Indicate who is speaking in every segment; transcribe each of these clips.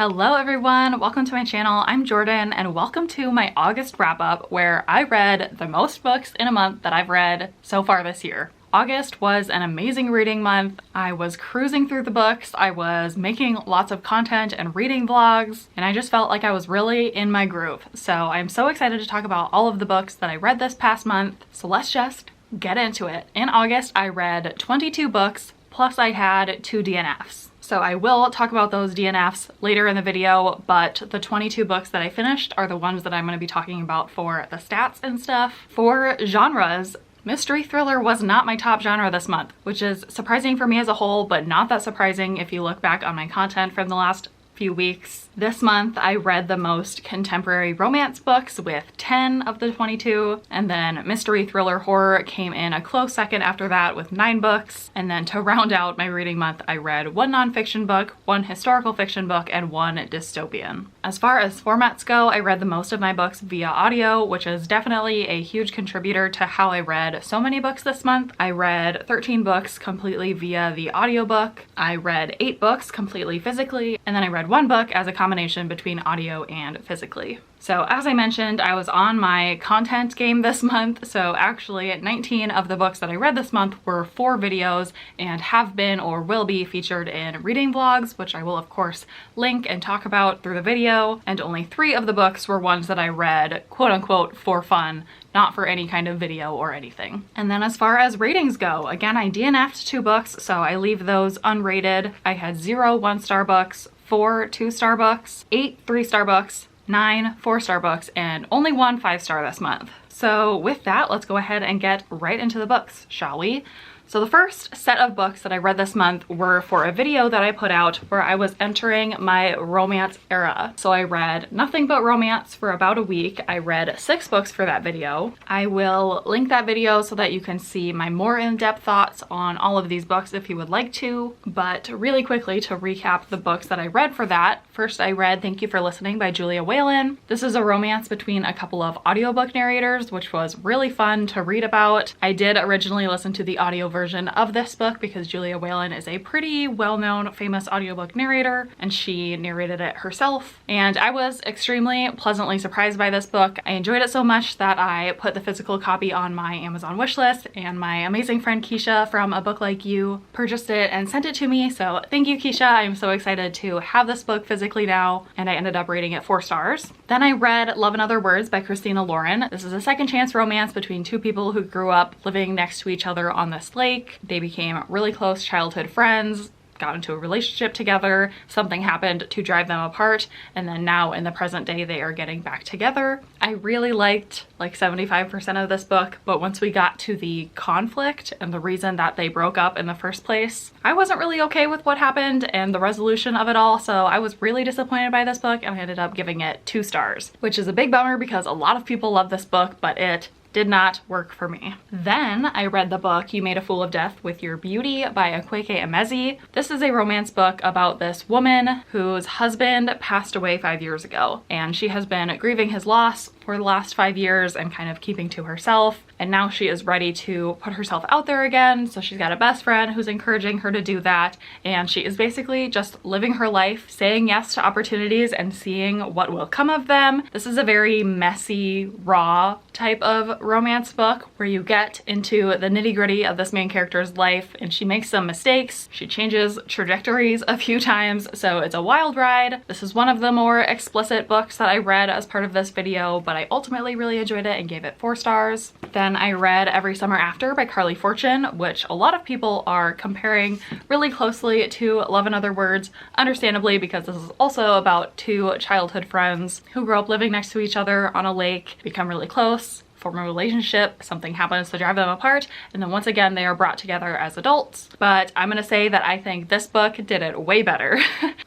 Speaker 1: Hello everyone, welcome to my channel. I'm Jordan and welcome to my August wrap up where I read the most books in a month that I've read so far this year. August was an amazing reading month. I was cruising through the books, I was making lots of content and reading vlogs, and I just felt like I was really in my groove. So I'm so excited to talk about all of the books that I read this past month. So let's just get into it. In August, I read 22 books, plus I had 2 DNFs. So I will talk about those DNFs later in the video, but the 22 books that I finished are the ones that I'm going to be talking about for the stats and stuff. For genres, mystery thriller was not my top genre this month, which is surprising for me as a whole, but not that surprising if you look back on my content from the last few weeks. This month I read the most contemporary romance books with 10 of the 22, and then mystery thriller horror came in a close second after that with 9 books. And then to round out my reading month, I read 1 nonfiction book, 1 historical fiction book, and 1 dystopian. As far as formats go, I read the most of my books via audio, which is definitely a huge contributor to how I read so many books this month. I read 13 books completely via the audiobook. I read 8 books completely physically, and then I read 1 book as a combination between audio and physically. So as I mentioned, I was on my content game this month, so actually 19 of the books that I read this month were 4 videos and have been or will be featured in reading vlogs, which I will of course link and talk about through the video, and only 3 of the books were ones that I read quote unquote for fun, not for any kind of video or anything. And then as far as ratings go, again I DNF'd 2 books, so I leave those unrated. I had 0 1-star books, 4 2-star books, 8 3-star books, 9 4-star books, and only 1 5-star this month. So with that, let's go ahead and get right into the books, shall we? So the first set of books that I read this month were for a video that I put out where I was entering my romance era. So I read nothing but romance for about a week. I read 6 books for that video. I will link that video so that you can see my more in-depth thoughts on all of these books if you would like to. But really quickly to recap the books that I read for that, first I read Thank You for Listening by Julia Whalen. This is a romance between a couple of audiobook narrators, which was really fun to read about. I did originally listen to the audio version of this book because Julia Whalen is a pretty well-known famous audiobook narrator and she narrated it herself, and I was extremely pleasantly surprised by this book. I enjoyed it so much that I put the physical copy on my Amazon wishlist, and my amazing friend Keisha from A Book Like You purchased it and sent it to me, so thank you Keisha. I'm so excited to have this book physically now, and I ended up rating it 4 stars. Then I read Love in Other Words by Christina Lauren. This is a second chance romance between 2 people who grew up living next to each other on this lake. They became really close childhood friends, got into a relationship together, something happened to drive them apart, and then now in the present day they are getting back together. I really liked like 75% of this book, but once we got to the conflict and the reason that they broke up in the first place, I wasn't really okay with what happened and the resolution of it all, so I was really disappointed by this book and I ended up giving it 2 stars, which is a big bummer because a lot of people love this book, but it did not work for me. Then I read the book You Made a Fool of Death with Your Beauty by Akwaeke Emezi. This is a romance book about this woman whose husband passed away 5 years ago, and she has been grieving his loss for the last 5 years and kind of keeping to herself, and now she is ready to put herself out there again. So she's got a best friend who's encouraging her to do that, and she is basically just living her life, saying yes to opportunities and seeing what will come of them. This is a very messy, raw type of romance book where you get into the nitty-gritty of this main character's life, and she makes some mistakes, she changes trajectories a few times, so it's a wild ride. This is one of the more explicit books that I read as part of this video, but I ultimately really enjoyed it and gave it 4 stars. Then I read Every Summer After by Carly Fortune, which a lot of people are comparing really closely to Love in Other Words, understandably, because this is also about 2 childhood friends who grow up living next to each other on a lake, become really close, form a relationship, something happens to drive them apart, and then once again they are brought together as adults. But I'm gonna say that I think this book did it way better.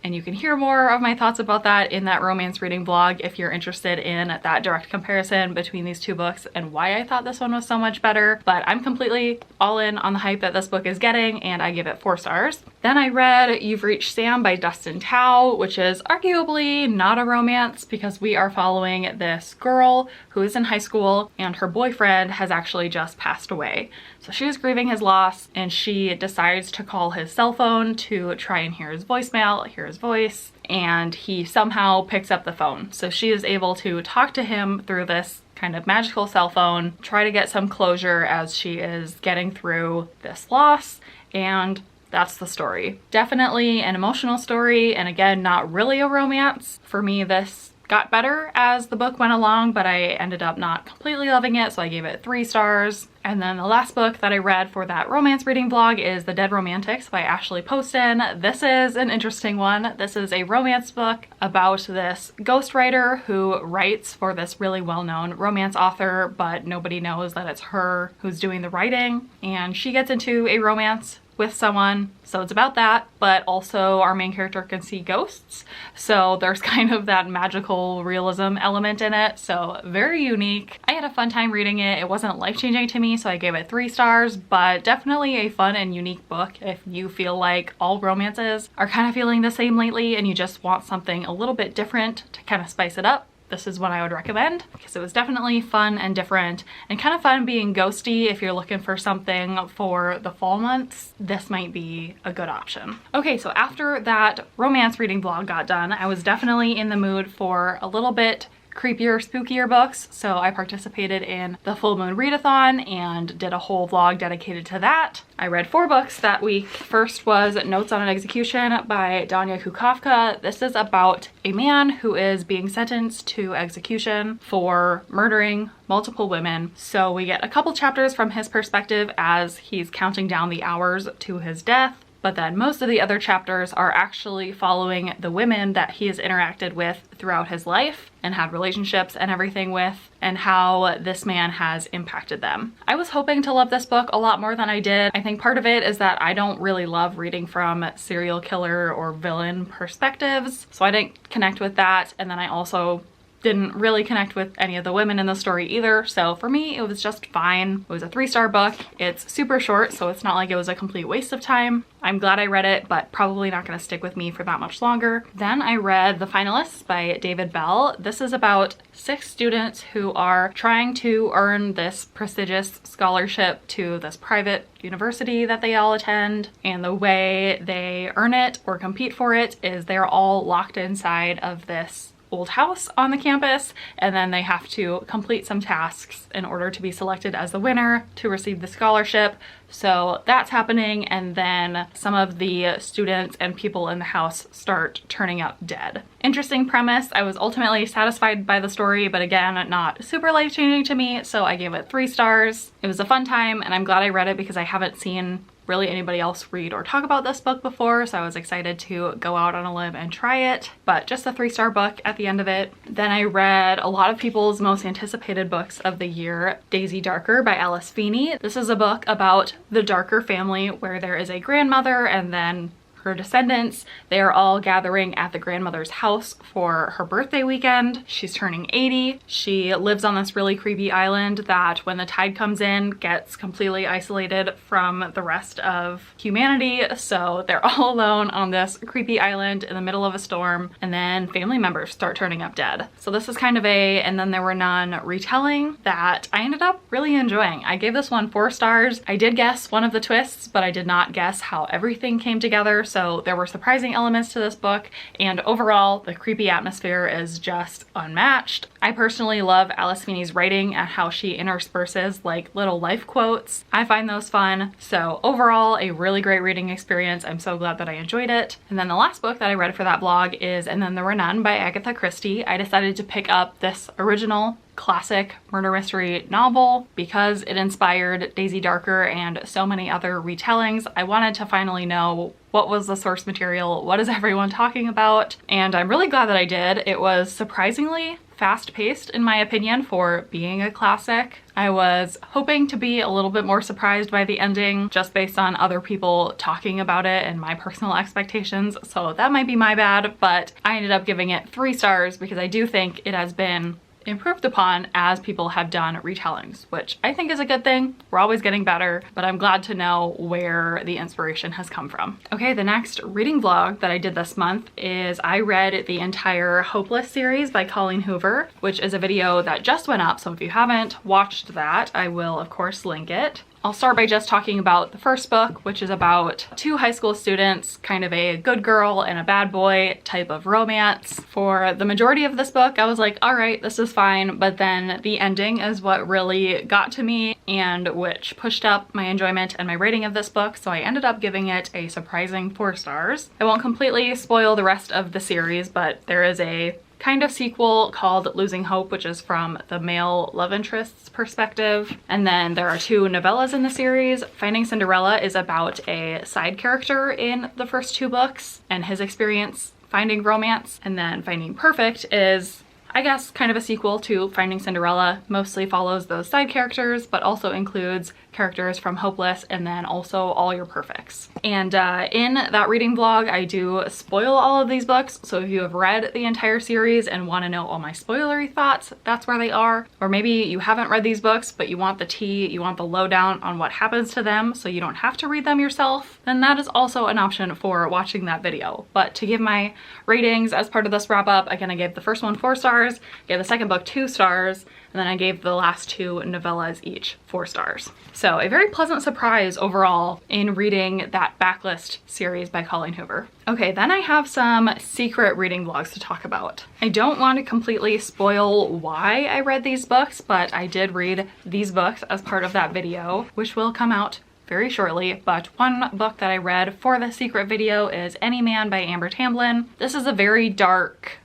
Speaker 1: And you can hear more of my thoughts about that in that romance reading vlog if you're interested in that direct comparison between these 2 books and why I thought this one was so much better. But I'm completely all in on the hype that this book is getting, and I give it 4 stars. Then I read You've Reached Sam by Dustin Tao, which is arguably not a romance because we are following this girl who is in high school and her boyfriend has actually just passed away. So she is grieving his loss, and she decides to call his cell phone to try and hear his voicemail, hear his voice, and he somehow picks up the phone. So she is able to talk to him through this kind of magical cell phone, try to get some closure as she is getting through this loss, and that's the story. Definitely an emotional story, and again, not really a romance. For me, this got better as the book went along, but I ended up not completely loving it, so I gave it 3 stars. And then the last book that I read for that romance reading vlog is The Dead Romantics by Ashley Poston. This is an interesting one. This is a romance book about this ghostwriter who writes for this really well-known romance author, but nobody knows that it's her who's doing the writing. And she gets into a romance with someone, so it's about that, but also our main character can see ghosts, so there's kind of that magical realism element in it, so very unique. I had a fun time reading it. It wasn't life-changing to me, so I gave it 3 stars, but definitely a fun and unique book if you feel like all romances are kind of feeling the same lately and you just want something a little bit different to kind of spice it up. This is one I would recommend because it was definitely fun and different, and kind of fun being ghosty. If you're looking for something for the fall months, this might be a good option. Okay, so after that romance reading vlog got done, I was definitely in the mood for a little bit creepier, spookier books, so I participated in the Full Moon Readathon and did a whole vlog dedicated to that. I read 4 books that week. First was Notes on an Execution by Danya Kukafka. This is about a man who is being sentenced to execution for murdering multiple women. So we get a couple chapters from his perspective as he's counting down the hours to his death. But then most of the other chapters are actually following the women that he has interacted with throughout his life and had relationships and everything with, and how this man has impacted them. I was hoping to love this book a lot more than I did. I think part of it is that I don't really love reading from serial killer or villain perspectives, so I didn't connect with that. And then I also didn't really connect with any of the women in the story either, so for me it was just fine. It was a 3-star book. It's super short, so it's not like it was a complete waste of time. I'm glad I read it, but probably not going to stick with me for that much longer. Then I read The Finalists by David Bell. This is about 6 students who are trying to earn this prestigious scholarship to this private university that they all attend, and the way they earn it or compete for it is they're all locked inside of this old house on the campus, and then they have to complete some tasks in order to be selected as the winner to receive the scholarship. So that's happening, and then some of the students and people in the house start turning up dead. Interesting premise. I was ultimately satisfied by the story, but again, not super life-changing to me, so I gave it 3 stars. It was a fun time, and I'm glad I read it because I haven't seen really anybody else read or talk about this book before, so I was excited to go out on a limb and try it, but just a 3-star book at the end of it. Then I read a lot of people's most anticipated books of the year, Daisy Darker by Alice Feeney. This is a book about the Darker family where there is a grandmother and then her descendants. They are all gathering at the grandmother's house for her birthday weekend. She's turning 80. She lives on this really creepy island that when the tide comes in gets completely isolated from the rest of humanity. So they're all alone on this creepy island in the middle of a storm, and then family members start turning up dead. So this is kind of a And Then There Were None retelling that I ended up really enjoying. I gave this one 4 stars. I did guess one of the twists, but I did not guess how everything came together. So there were surprising elements to this book, and overall the creepy atmosphere is just unmatched. I personally love Alice Feeney's writing and how she intersperses like little life quotes. I find those fun. So overall, a really great reading experience. I'm so glad that I enjoyed it. And then the last book that I read for that blog is And Then There Were None by Agatha Christie. I decided to pick up this original classic murder mystery novel because it inspired Daisy Darker and so many other retellings. I wanted to finally know what was the source material, what is everyone talking about, and I'm really glad that I did. It was surprisingly fast-paced in my opinion for being a classic. I was hoping to be a little bit more surprised by the ending just based on other people talking about it and my personal expectations, so that might be my bad, but I ended up giving it 3 stars because I do think it has been improved upon as people have done retellings, which I think is a good thing. We're always getting better, but I'm glad to know where the inspiration has come from. Okay, the next reading vlog that I did this month is I read the entire Hopeless series by Colleen Hoover, which is a video that just went up, so if you haven't watched that, I will of course link it. I'll start by just talking about the first book, which is about two high school students, kind of a good girl and a bad boy type of romance. For the majority of this book, I was like, all right, this is fine, but then the ending is what really got to me and which pushed up my enjoyment and my rating of this book, so I ended up giving it a surprising 4 stars. I won't completely spoil the rest of the series, but there is a kind of sequel called Losing Hope, which is from the male love interest's perspective. And then there are 2 novellas in the series. Finding Cinderella is about a side character in the first 2 books and his experience finding romance. And then Finding Perfect is, I guess, kind of a sequel to Finding Cinderella. Mostly follows those side characters, but also includes characters from Hopeless and then also All Your Perfects. And in that reading vlog, I do spoil all of these books. So if you have read the entire series and want to know all my spoilery thoughts, that's where they are. Or maybe you haven't read these books, but you want the tea, you want the lowdown on what happens to them so you don't have to read them yourself, then that is also an option for watching that video. But to give my ratings as part of this wrap up, again, I gave the first one 4 stars, gave the second book 2 stars, and then I gave the last 2 novellas each 4 stars. So a very pleasant surprise overall in reading that Backlist series by Colleen Hoover. Okay, then I have some secret reading vlogs to talk about. I don't want to completely spoil why I read these books, but I did read these books as part of that video, which will come out very shortly. But one book that I read for the secret video is Any Man by Amber Tamblyn. This is a very dark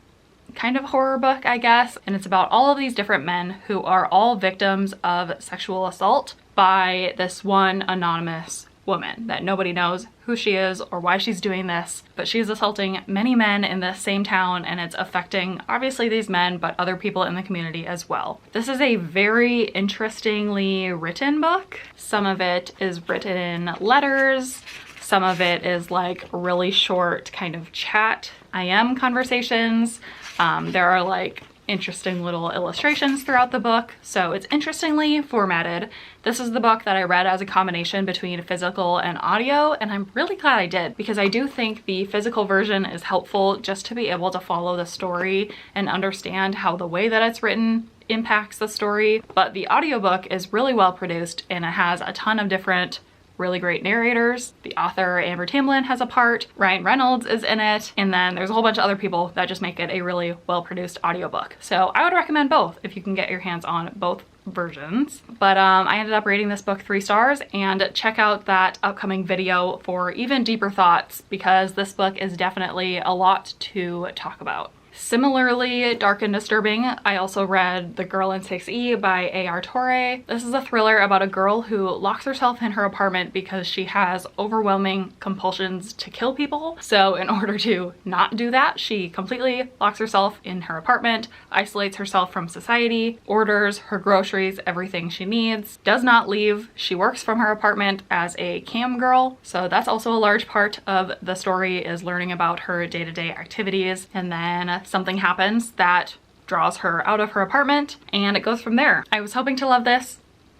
Speaker 1: kind of horror book, I guess, and it's about all of these different men who are all victims of sexual assault by this one anonymous woman that nobody knows who she is or why she's doing this, but she's assaulting many men in the same town, and it's affecting obviously these men but other people in the community as well. This is a very interestingly written book. Some of it is written in letters, some of it is like really short kind of chat IM conversations. There are like interesting little illustrations throughout the book, so it's interestingly formatted. This is the book that I read as a combination between physical and audio, and I'm really glad I did, because I do think the physical version is helpful just to be able to follow the story and understand how the way that it's written impacts the story. But the audiobook is really well produced, and it has a ton of different really great narrators. The author, Amber Tamblyn, has a part. Ryan Reynolds is in it. And then there's a whole bunch of other people that just make it a really well-produced audiobook. So I would recommend both if you can get your hands on both versions. But I ended up rating this book 3 stars, and check out that upcoming video for even deeper thoughts, because this book is definitely a lot to talk about. Similarly dark and disturbing, I also read The Girl in 6E by A.R. Torre. This is a thriller about a girl who locks herself in her apartment because she has overwhelming compulsions to kill people. So in order to not do that, she completely locks herself in her apartment, isolates herself from society, orders her groceries, everything she needs, does not leave. She works from her apartment as a cam girl. So that's also a large part of the story, is learning about her day-to-day activities. And then something happens that draws her out of her apartment, and it goes from there. I was hoping to love this,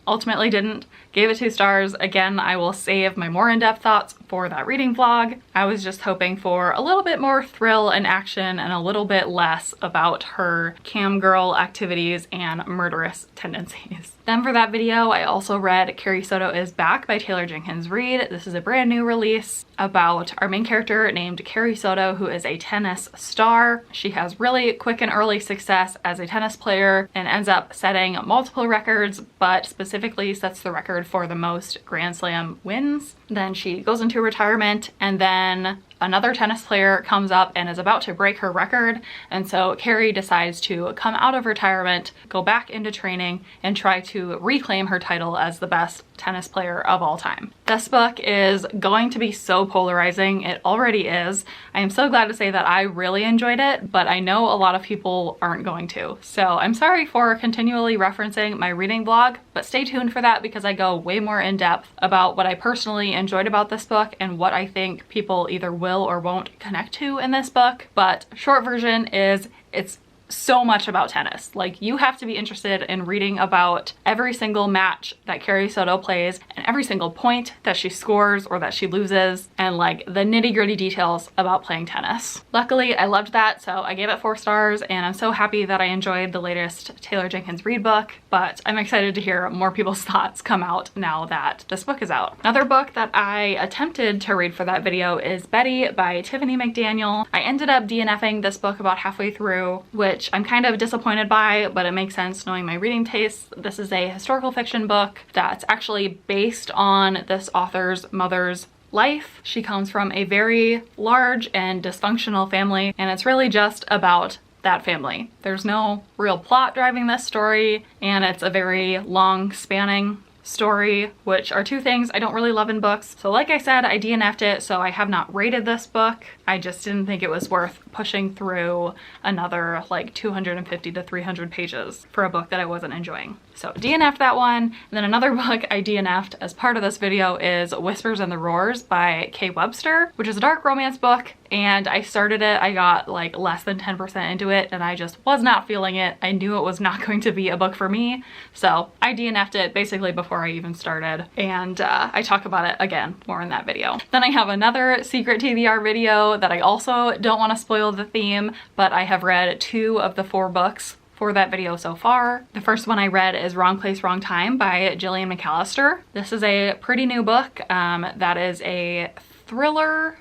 Speaker 1: ultimately didn't. Gave it 2 stars. Again, I will save my more in-depth thoughts for that reading vlog. I was just hoping for a little bit more thrill and action and a little bit less about her cam girl activities and murderous tendencies. Then for that video, I also read Carrie Soto is Back by Taylor Jenkins Reid. This is a brand new release about our main character named Carrie Soto, who is a tennis star. She has really quick and early success as a tennis player and ends up setting multiple records, but specifically sets the record for the most Grand Slam wins. Then she goes into retirement, and then another tennis player comes up and is about to break her record, and so Carrie decides to come out of retirement, go back into training, and try to reclaim her title as the best tennis player of all time. This book is going to be so polarizing. It already is. I am so glad to say that I really enjoyed it, but I know a lot of people aren't going to. So I'm sorry for continually referencing my reading vlog, but stay tuned for that, because I go way more in depth about what I personally enjoyed about this book and what I think people either will or won't connect to in this book. But short version is, it's so much about tennis. Like, you have to be interested in reading about every single match that Carrie Soto plays and every single point that she scores or that she loses, and like the nitty-gritty details about playing tennis. Luckily, I loved that, so I gave it 4 stars, and I'm so happy that I enjoyed the latest Taylor Jenkins Reid book, but I'm excited to hear more people's thoughts come out now that this book is out. Another book that I attempted to read for that video is Betty by Tiffany McDaniel. I ended up DNFing this book about halfway through, which I'm kind of disappointed by, but it makes sense knowing my reading tastes. This is a historical fiction book that's actually based on this author's mother's life. She comes from a very large and dysfunctional family, and it's really just about that family. There's no real plot driving this story, and it's a very long spanning story, which are 2 things I don't really love in books. So like I said, I DNF'd it, so I have not rated this book. I just didn't think it was worth pushing through another like 250 to 300 pages for a book that I wasn't enjoying. So DNF'd that one. And then another book I DNF'd as part of this video is Whispers and the Roars by Kay Webster, which is a dark romance book. And I started it, I got like less than 10% into it, and I just was not feeling it. I knew it was not going to be a book for me. So I DNF'd it basically before I even started. And I talk about it again more in that video. Then I have another secret TBR video that I also don't want to spoil the theme, but I have read 2 of the 4 books for that video so far. The first one I read is Wrong Place, Wrong Time by Gillian McAllister. This is a pretty new book that is a thriller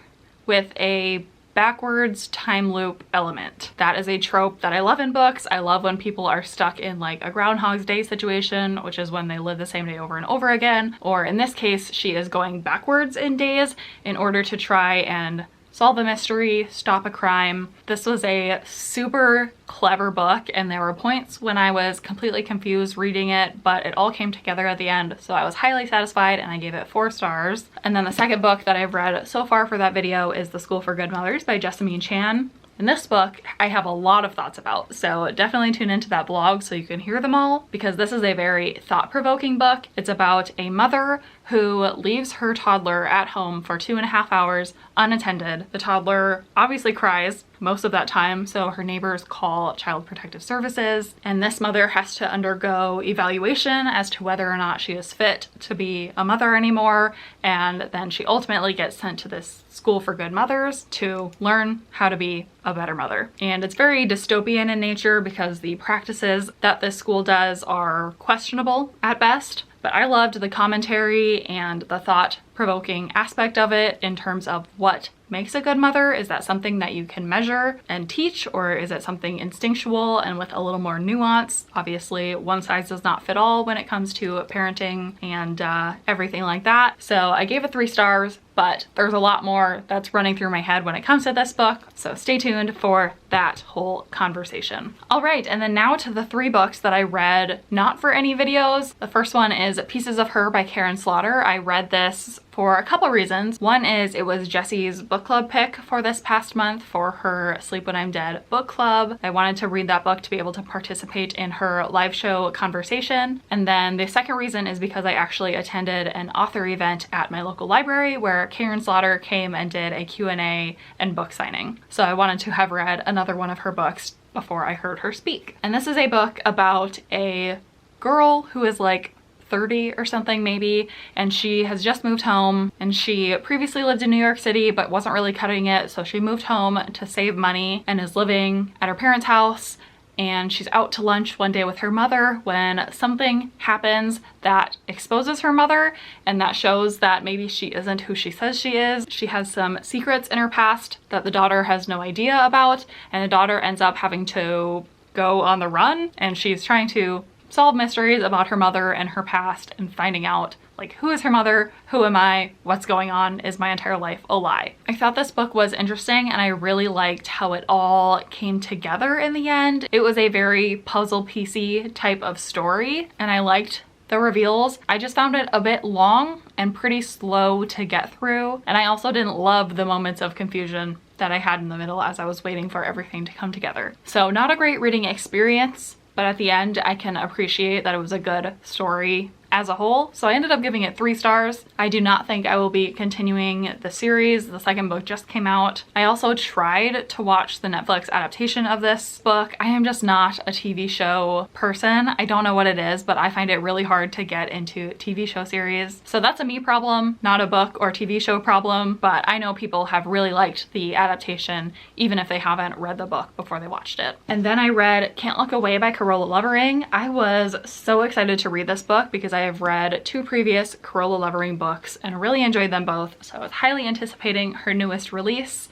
Speaker 1: with a backwards time loop element. That is a trope that I love in books. I love when people are stuck in like a Groundhog's Day situation, which is when they live the same day over and over again. Or in this case, she is going backwards in days in order to try and solve a mystery, stop a crime. This was a super clever book, and there were points when I was completely confused reading it, but it all came together at the end, so I was highly satisfied, and I gave it 4 stars. And then the second book that I've read so far for that video is The School for Good Mothers by Jessamine Chan. In this book, I have a lot of thoughts about, so definitely tune into that blog so you can hear them all, because this is a very thought-provoking book. It's about a mother who leaves her toddler at home for 2.5 hours unattended. The toddler obviously cries most of that time, so her neighbors call Child Protective Services, and this mother has to undergo evaluation as to whether or not she is fit to be a mother anymore, and then she ultimately gets sent to this school for good mothers to learn how to be a better mother. And it's very dystopian in nature because the practices that this school does are questionable at best. But I loved the commentary and the thought-provoking aspect of it in terms of what makes a good mother. Is that something that you can measure and teach, or is it something instinctual and with a little more nuance? Obviously, one size does not fit all when it comes to parenting and everything like that. So I gave it 3 stars, but there's a lot more that's running through my head when it comes to this book. So stay tuned for that whole conversation. All right, and then now to the 3 books that I read not for any videos. The first one is Pieces of Her by Karen Slaughter. I read this for a couple reasons. One is it was Jessie's book club pick for this past month for her Sleep When I'm Dead book club. I wanted to read that book to be able to participate in her live show conversation. And then the second reason is because I actually attended an author event at my local library where Karen Slaughter came and did a Q&A and book signing. So I wanted to have read another one of her books before I heard her speak. And this is a book about a girl who is like 30 or something maybe, and she has just moved home, and she previously lived in New York City but wasn't really cutting it, so she moved home to save money and is living at her parents' house. And she's out to lunch one day with her mother when something happens that exposes her mother, and that shows that maybe she isn't who she says she is. She has some secrets in her past that the daughter has no idea about, and the daughter ends up having to go on the run, and she's trying to solve mysteries about her mother and her past and finding out like, who is her mother? Who am I? What's going on? Is my entire life a lie? I thought this book was interesting, and I really liked how it all came together in the end. It was a very puzzle piecey type of story, and I liked the reveals. I just found it a bit long and pretty slow to get through, and I also didn't love the moments of confusion that I had in the middle as I was waiting for everything to come together. So not a great reading experience, but at the end I can appreciate that it was a good story as a whole, so I ended up giving it 3 stars. I do not think I will be continuing the series. The second book just came out. I also tried to watch the Netflix adaptation of this book. I am just not a TV show person. I don't know what it is, but I find it really hard to get into TV show series. So that's a me problem, not a book or TV show problem, but I know people have really liked the adaptation even if they haven't read the book before they watched it. And then I read Can't Look Away by Corolla Lovering. I was so excited to read this book because I have read 2 previous Corolla Lovering books and really enjoyed them both, so I was highly anticipating her newest release.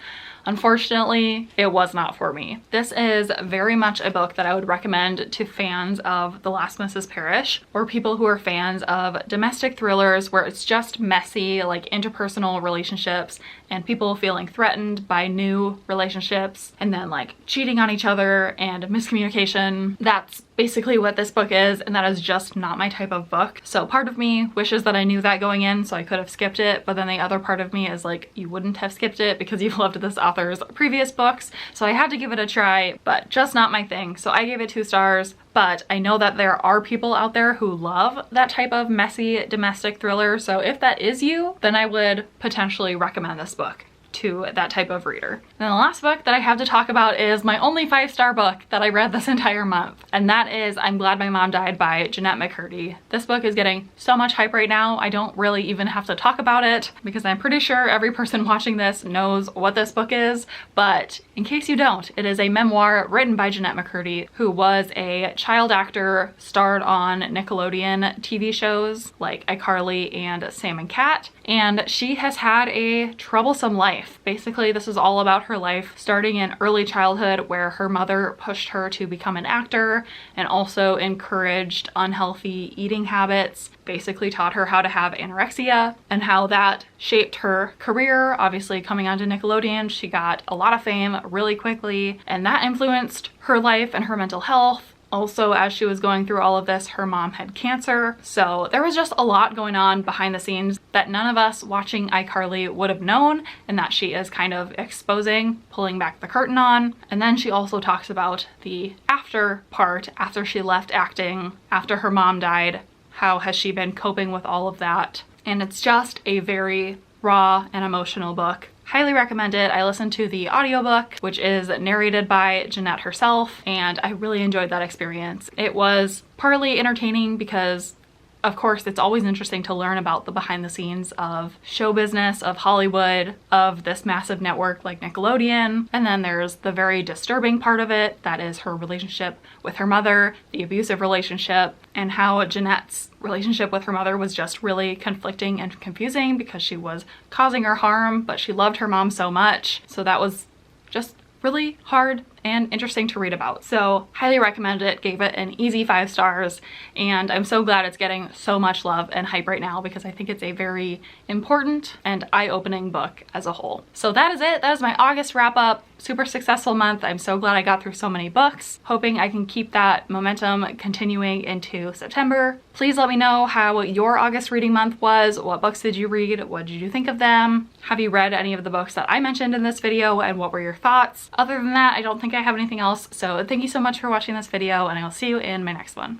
Speaker 1: Unfortunately, it was not for me. This is very much a book that I would recommend to fans of The Last Mrs. Parrish, or people who are fans of domestic thrillers where it's just messy, like interpersonal relationships and people feeling threatened by new relationships and then like cheating on each other and miscommunication. That's basically what this book is, and that is just not my type of book. So part of me wishes that I knew that going in so I could have skipped it, but then the other part of me is like, you wouldn't have skipped it because you've loved this author's previous books. So I had to give it a try, but just not my thing. So I gave it 2 stars, but I know that there are people out there who love that type of messy domestic thriller. So if that is you, then I would potentially recommend this book to that type of reader. And the last book that I have to talk about is my only 5-star book that I read this entire month, and that is I'm Glad My Mom Died by Jennette McCurdy. This book is getting so much hype right now, I don't really even have to talk about it because I'm pretty sure every person watching this knows what this book is, but in case you don't, it is a memoir written by Jennette McCurdy, who was a child actor, starred on Nickelodeon TV shows like iCarly and Sam and Cat, and she has had a troublesome life. Basically, this is all about her life starting in early childhood where her mother pushed her to become an actor and also encouraged unhealthy eating habits, basically taught her how to have anorexia, and how that shaped her career. Obviously, coming onto Nickelodeon, she got a lot of fame really quickly, and that influenced her life and her mental health. Also, as she was going through all of this, her mom had cancer. So there was just a lot going on behind the scenes that none of us watching iCarly would have known, and that she is kind of exposing, pulling back the curtain on. And then she also talks about the after part, after she left acting, after her mom died. How has she been coping with all of that? And it's just a very raw and emotional book. Highly recommend it. I listened to the audiobook, which is narrated by Jennette herself, and I really enjoyed that experience. It was partly entertaining because of course, it's always interesting to learn about the behind the scenes of show business, of Hollywood, of this massive network like Nickelodeon. And then there's the very disturbing part of it, that is her relationship with her mother, the abusive relationship, and how Jennette's relationship with her mother was just really conflicting and confusing because she was causing her harm, but she loved her mom so much. So that was just really hard and interesting to read about. So highly recommend it, gave it an easy 5 stars, and I'm so glad it's getting so much love and hype right now because I think it's a very important and eye-opening book as a whole. So that is it. That is my August wrap up. Super successful month. I'm so glad I got through so many books. Hoping I can keep that momentum continuing into September. Please let me know how your August reading month was. What books did you read? What did you think of them? Have you read any of the books that I mentioned in this video, and what were your thoughts? Other than that, I don't think I have anything else. So thank you so much for watching this video, and I will see you in my next one.